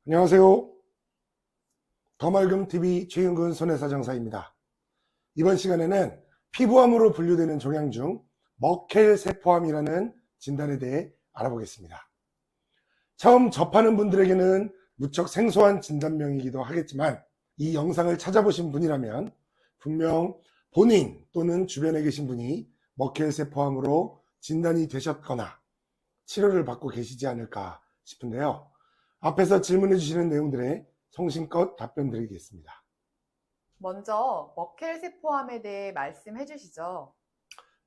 안녕하세요. 더말금TV 최윤근 손해사장사입니다. 이번 시간에는 피부암으로 분류되는 종양 중 머켈세포암이라는 진단에 대해 알아보겠습니다. 처음 접하는 분들에게는 무척 생소한 진단명이기도 하겠지만 이 영상을 찾아보신 분이라면 분명 본인 또는 주변에 계신 분이 머켈세포암으로 진단이 되셨거나 치료를 받고 계시지 않을까 싶은데요. 앞에서 질문해 주시는 내용들에 성심껏 답변 드리겠습니다. 먼저 머켈세포암에 대해 말씀해 주시죠.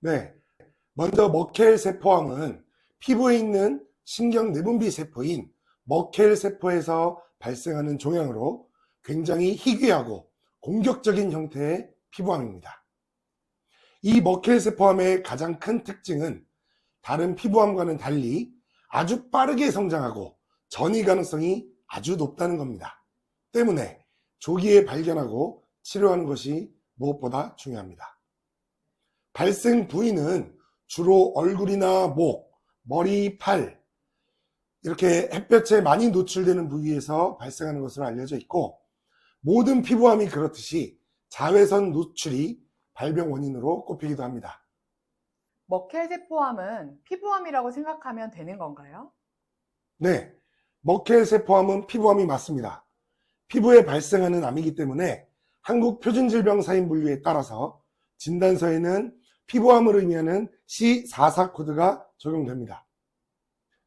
네, 먼저 머켈세포암은 피부에 있는 신경내분비 세포인 머켈세포에서 발생하는 종양으로 굉장히 희귀하고 공격적인 형태의 피부암입니다. 이 머켈세포암의 가장 큰 특징은 다른 피부암과는 달리 아주 빠르게 성장하고 전이 가능성이 아주 높다는 겁니다. 때문에 조기에 발견하고 치료하는 것이 무엇보다 중요합니다. 발생 부위는 주로 얼굴이나 목, 머리, 팔 이렇게 햇볕에 많이 노출되는 부위에서 발생하는 것으로 알려져 있고 모든 피부암이 그렇듯이 자외선 노출이 발병 원인으로 꼽히기도 합니다. 머켈세포암은 피부암이라고 생각하면 되는 건가요? 네, 머켈세포암은 피부암이 맞습니다. 피부에 발생하는 암이기 때문에 한국표준질병사인분류에 따라서 진단서에는 피부암을 의미하는 C44 코드가 적용됩니다.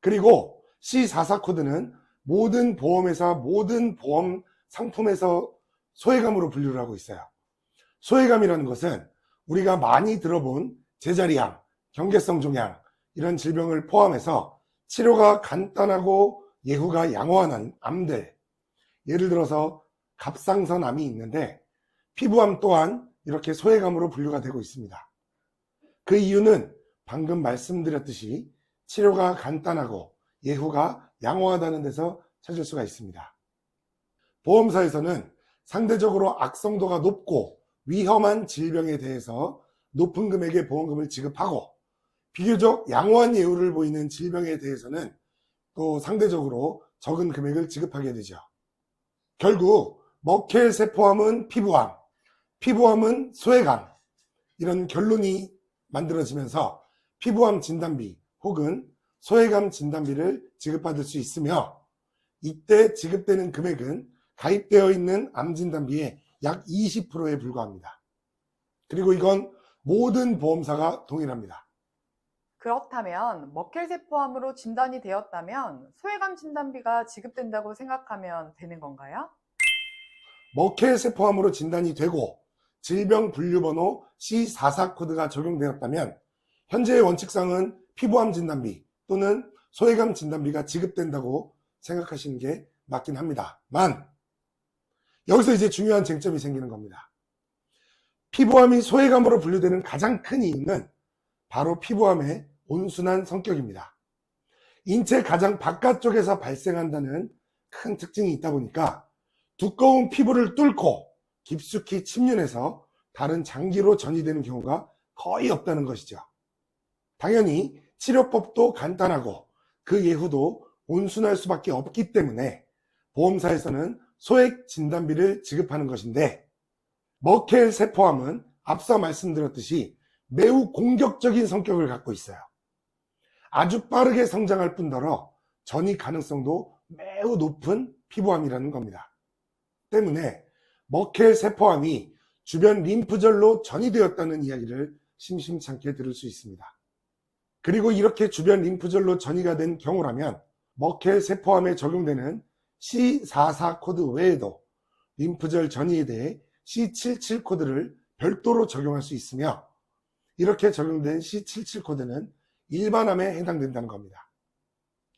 그리고 C44 코드는 모든 보험회사, 모든 보험 상품에서 소외감으로 분류를 하고 있어요. 소외감이라는 것은 우리가 많이 들어본 제자리암, 경계성 종양 이런 질병을 포함해서 치료가 간단하고 예후가 양호한 암들, 예를 들어서 갑상선암이 있는데 피부암 또한 이렇게 소외감으로 분류가 되고 있습니다. 그 이유는 방금 말씀드렸듯이 치료가 간단하고 예후가 양호하다는 데서 찾을 수가 있습니다. 보험사에서는 상대적으로 악성도가 높고 위험한 질병에 대해서 높은 금액의 보험금을 지급하고 비교적 양호한 예후를 보이는 질병에 대해서는 또 상대적으로 적은 금액을 지급하게 되죠. 결국 머켈세포암은 피부암, 피부암은 소외감 이런 결론이 만들어지면서 피부암 진단비 혹은 소외감 진단비를 지급받을 수 있으며 이때 지급되는 금액은 가입되어 있는 암 진단비의 약 20%에 불과합니다. 그리고 이건 모든 보험사가 동일합니다. 그렇다면 머켈세포암으로 진단이 되었다면 소외감 진단비가 지급된다고 생각하면 되는 건가요? 머켈세포암으로 진단이 되고 질병 분류번호 C44 코드가 적용되었다면 현재의 원칙상은 피부암 진단비 또는 소외감 진단비가 지급된다고 생각하시는 게 맞긴 합니다만 여기서 이제 중요한 쟁점이 생기는 겁니다. 피부암이 소외감으로 분류되는 가장 큰 이유는 바로 피부암의 온순한 성격입니다. 인체 가장 바깥쪽에서 발생한다는 큰 특징이 있다 보니까 두꺼운 피부를 뚫고 깊숙이 침륜해서 다른 장기로 전이되는 경우가 거의 없다는 것이죠. 당연히 치료법도 간단하고 그 예후도 온순할 수밖에 없기 때문에 보험사에서는 소액 진단비를 지급하는 것인데 머켈세포암은 앞서 말씀드렸듯이 매우 공격적인 성격을 갖고 있어요. 아주 빠르게 성장할 뿐더러 전이 가능성도 매우 높은 피부암이라는 겁니다. 때문에 머켈세포암이 주변 림프절로 전이되었다는 이야기를 심심찮게 들을 수 있습니다. 그리고 이렇게 주변 림프절로 전이가 된 경우라면 머켈세포암에 적용되는 C44 코드 외에도 림프절 전이에 대해 C77 코드를 별도로 적용할 수 있으며 이렇게 적용된 C77 코드는 일반암에 해당된다는 겁니다.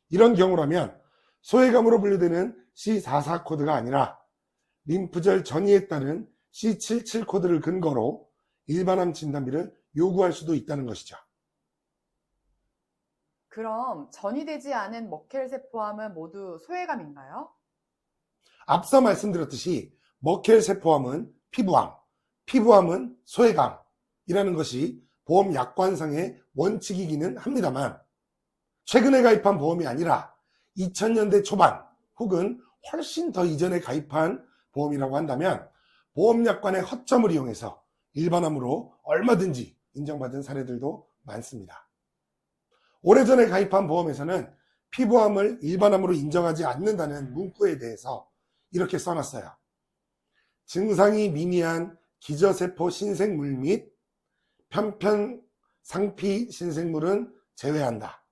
이런 경우라면 소외감으로 분류되는 C44 코드가 아니라 림프절 전이에 따른 C77 코드를 근거로 일반암 진단비를 요구할 수도 있다는 것이죠. 그럼 전이되지 않은 머켈세포암은 모두 소외감인가요? 앞서 말씀드렸듯이 머켈세포암은 피부암, 피부암은 소외감이라는 것이 보험 약관상의 원칙이기는 합니다만 최근에 가입한 보험이 아니라 2000년대 초반 혹은 훨씬 더 이전에 가입한 보험이라고 한다면 보험 약관의 허점을 이용해서 일반암으로 얼마든지 인정받은 사례들도 많습니다. 오래전에 가입한 보험에서는 피부암을 일반암으로 인정하지 않는다는 문구에 대해서 이렇게 써놨어요. 증상이 미미한 기저세포 신생물 및 편편상피 신생물은 제외한다.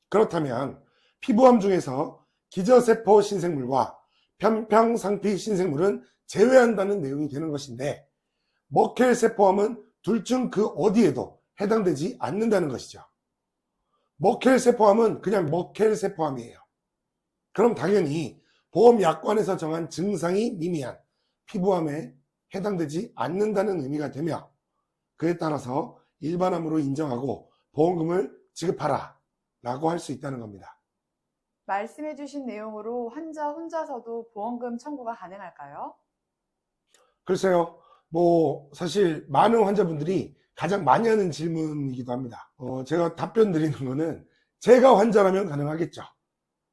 그렇다면 피부암 중에서 기저세포 신생물과 편평상피 신생물은 제외한다는 내용이 되는 것인데 머켈세포암은 둘 중 그 어디에도 해당되지 않는다는 것이죠. 머켈세포암은 그냥 머켈세포암이에요. 그럼 당연히 보험 약관에서 정한 증상이 미미한 피부암에 해당되지 않는다는 의미가 되며 그에 따라서 일반암으로 인정하고 보험금을 지급하라 라고 할 수 있다는 겁니다. 말씀해주신 내용으로 환자 혼자서도 보험금 청구가 가능할까요? 글쎄요, 사실 많은 환자분들이 가장 많이 하는 질문이기도 합니다. 제가 답변 드리는 거는 제가 환자라면 가능하겠죠.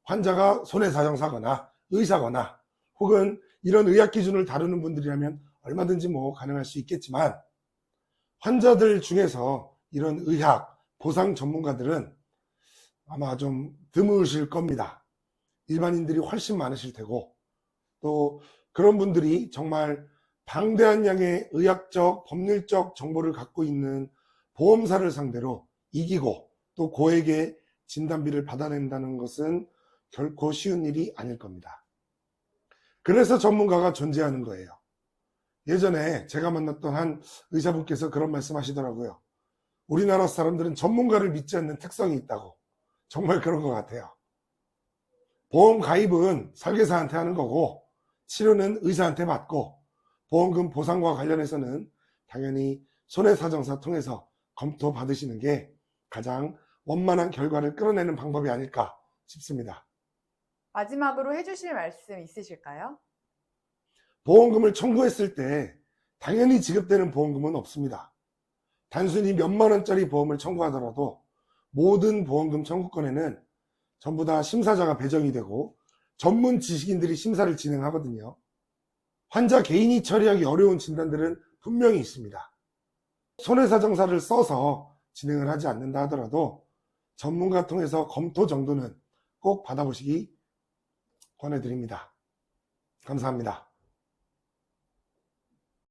환자가 손해사정사거나 의사거나 혹은 이런 의학 기준을 다루는 분들이라면 얼마든지 가능할 수 있겠지만 환자들 중에서 이런 의학, 보상 전문가들은 아마 좀 드무실 겁니다. 일반인들이 훨씬 많으실 테고 또 그런 분들이 정말 방대한 양의 의학적, 법률적 정보를 갖고 있는 보험사를 상대로 이기고 또 고액의 진단비를 받아낸다는 것은 결코 쉬운 일이 아닐 겁니다. 그래서 전문가가 존재하는 거예요. 예전에 제가 만났던 한 의사분께서 그런 말씀 하시더라고요. 우리나라 사람들은 전문가를 믿지 않는 특성이 있다고. 정말 그런 것 같아요. 보험 가입은 설계사한테 하는 거고 치료는 의사한테 받고 보험금 보상과 관련해서는 당연히 손해사정사 통해서 검토 받으시는 게 가장 원만한 결과를 끌어내는 방법이 아닐까 싶습니다. 마지막으로 해주실 말씀 있으실까요? 보험금을 청구했을 때 당연히 지급되는 보험금은 없습니다. 단순히 몇만 원짜리 보험을 청구하더라도 모든 보험금 청구권에는 전부 다 심사자가 배정이 되고 전문 지식인들이 심사를 진행하거든요. 환자 개인이 처리하기 어려운 진단들은 분명히 있습니다. 손해사정사를 써서 진행을 하지 않는다 하더라도 전문가 통해서 검토 정도는 꼭 받아보시기 권해드립니다. 감사합니다.